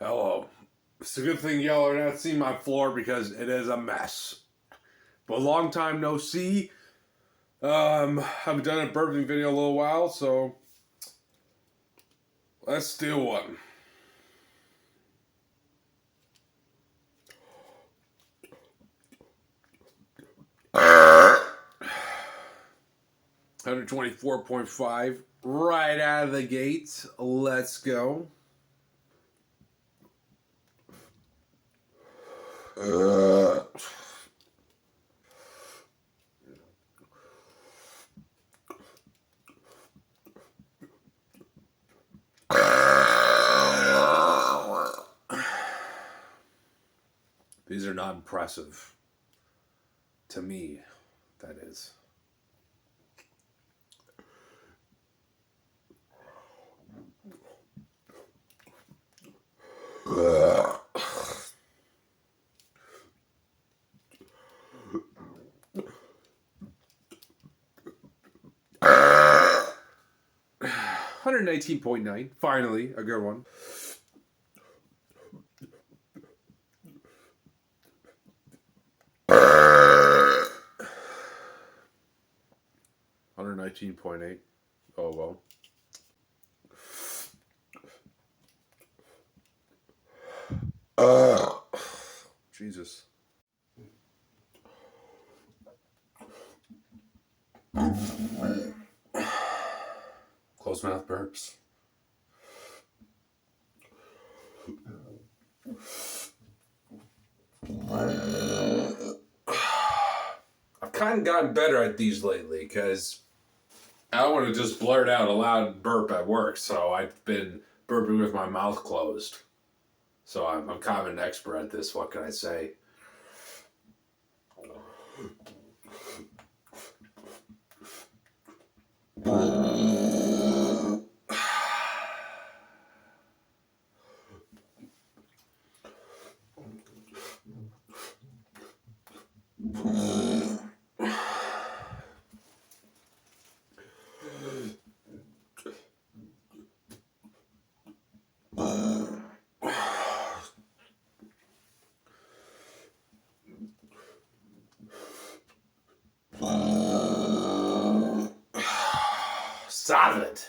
Hello. It's a good thing y'all are not seeing my floor because it is a mess. But long time no see. Haven't done a burping video in a little while, so let's do one. $124.5 right out of the gate. Let's go. These are not impressive. To me, that is. $119.9. Finally, a good one. $119.8. Oh well. Jesus. Close mouth burps. I've kind of gotten better at these lately because I don't want to just blurt out a loud burp at work, so I've been burping with my mouth closed. So I'm kind of an expert at this. What can I say? Solid.